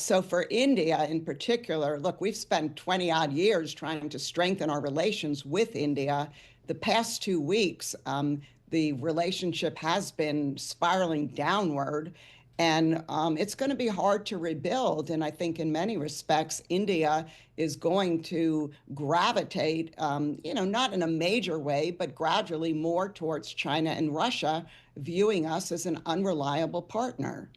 So for India in particular, look, we've spent 20 odd years trying to strengthen our relations with India. The past 2 weeks, the relationship has been spiraling downward, and it's going to be hard to rebuild. And I think in many respects, India is going to gravitate, not in a major way, but gradually more towards China and Russia, viewing us as an unreliable partner.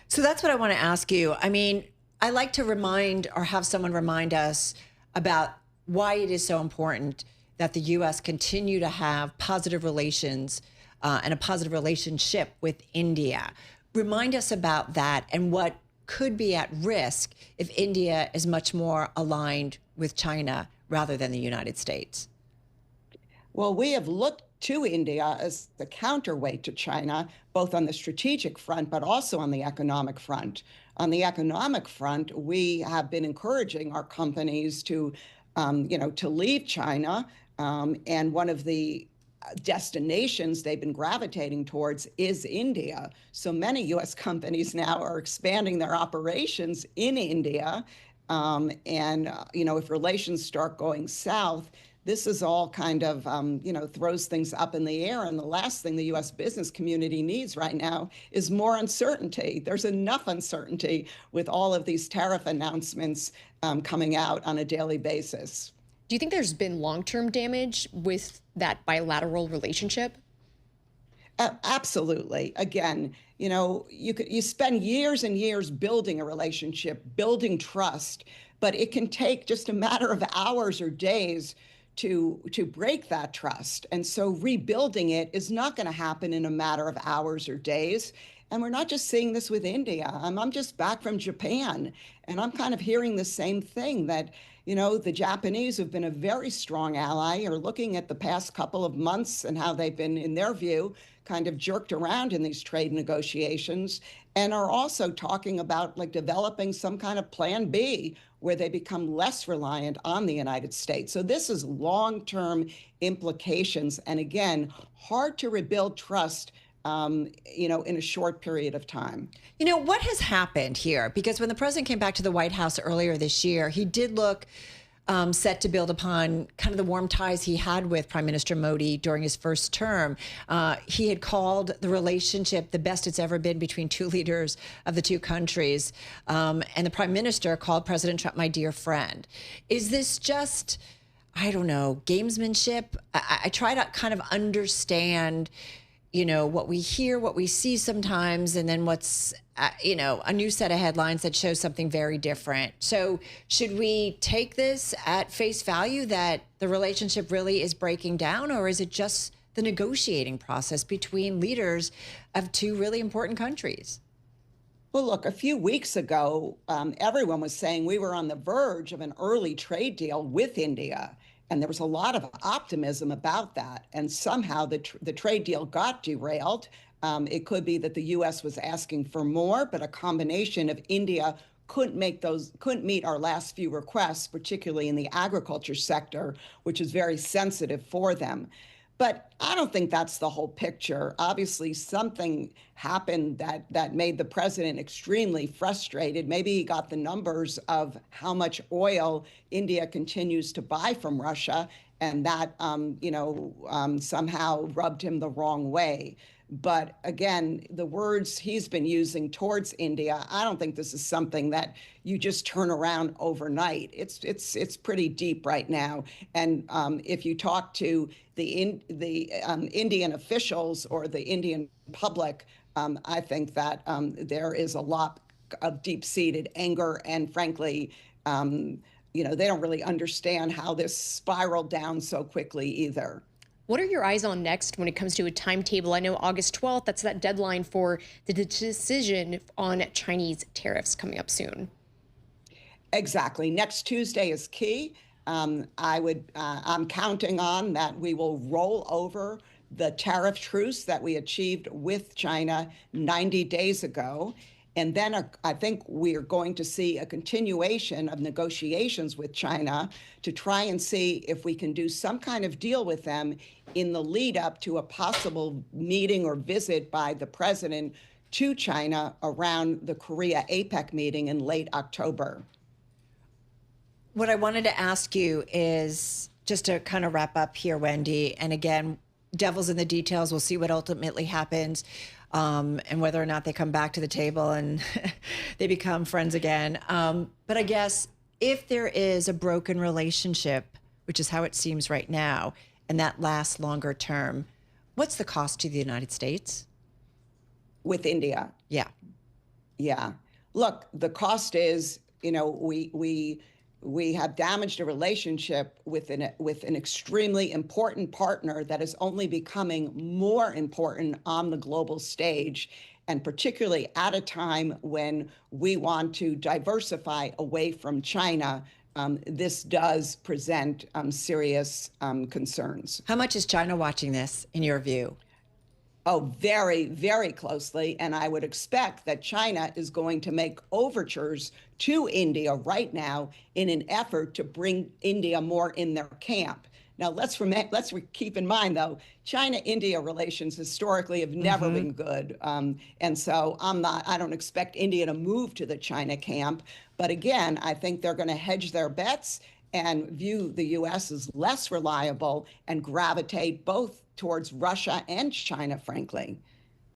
So that's what I want to ask you. I mean, I like to remind or have someone remind us about why it is so important that the U.S. continue to have positive relations and a positive relationship with India. Remind us about that and what could be at risk if India is much more aligned with China rather than the United States. Well, we have looked to India as the counterweight to China, both on the strategic front, but also on the economic front. On the economic front, we have been encouraging our companies to leave China. And one of the destinations they've been gravitating towards is India. So many U.S. companies now are expanding their operations in India. If relations start going south, this is all kind of, throws things up in the air. And the last thing the U.S. business community needs right now is more uncertainty. There's enough uncertainty with all of these tariff announcements coming out on a daily basis. Do you think there's been long-term damage with that bilateral relationship? Absolutely. Again, you spend years and years building a relationship, building trust, but it can take just a matter of hours or days to break that trust. And so rebuilding it is not going to happen in a matter of hours or days. And we're not just seeing this with India. I'm just back from Japan, and I'm kind of hearing the same thing that, the Japanese, who've been a very strong ally, are looking at the past couple of months and how they've been, in their view, kind of jerked around in these trade negotiations, and are also talking about developing some kind of plan B where they become less reliant on the United States. So this is long-term implications. And again, hard to rebuild trust in a short period of time. What has happened here? Because when the president came back to the White House earlier this year, he did look set to build upon kind of the warm ties he had with Prime Minister Modi during his first term. He had called the relationship the best it's ever been between two leaders of the two countries. And the Prime Minister called President Trump my dear friend. Is this just, I don't know, gamesmanship? I try to kind of understand what we hear, what we see sometimes, and then what's, a new set of headlines that shows something very different. So should we take this at face value that the relationship really is breaking down, or is it just the negotiating process between leaders of two really important countries? Well, look, a few weeks ago, everyone was saying we were on the verge of an early trade deal with India. And there was a lot of optimism about that. And somehow the trade deal got derailed. It could be that the U.S. was asking for more, but a combination of India couldn't meet our last few requests, particularly in the agriculture sector, which is very sensitive for them. But I don't think that's the whole picture. Obviously, something happened that made the president extremely frustrated. Maybe he got the numbers of how much oil India continues to buy from Russia, and that, somehow rubbed him the wrong way. But again, the words he's been using towards India, I don't think this is something that you just turn around overnight. It's pretty deep right now. And if you talk to the Indian officials or the Indian public, I think that there is a lot of deep-seated anger, and frankly, they don't really understand how this spiraled down so quickly either. What are your eyes on next when it comes to a timetable? I know August 12th, that's that deadline for the decision on Chinese tariffs coming up soon. Exactly. Next Tuesday is key. I'm counting on that we will roll over the tariff truce that we achieved with China 90 days ago. And then I think we are going to see a continuation of negotiations with China to try and see if we can do some kind of deal with them in the lead up to a possible meeting or visit by the president to China around the Korea APEC meeting in late October. What I wanted to ask you is just to kind of wrap up here, Wendy, and again, devil's in the details. We'll see what ultimately happens, and whether or not they come back to the table and they become friends again. But I guess if there is a broken relationship, which is how it seems right now, and that lasts longer term, what's the cost to the United States? With India. Yeah. Yeah. Look, the cost is, we have damaged a relationship with an extremely important partner that is only becoming more important on the global stage, and particularly at a time when we want to diversify away from China. This does present serious concerns. How much is China watching this, in your view? Oh, very, very closely. And I would expect that China is going to make overtures to India right now in an effort to bring India more in their camp. Now, let's keep in mind, though, China-India relations historically have never been good. And so I don't expect India to move to the China camp. But again, I think they're going to hedge their bets and view the U.S. as less reliable and gravitate both towards Russia and China, frankly.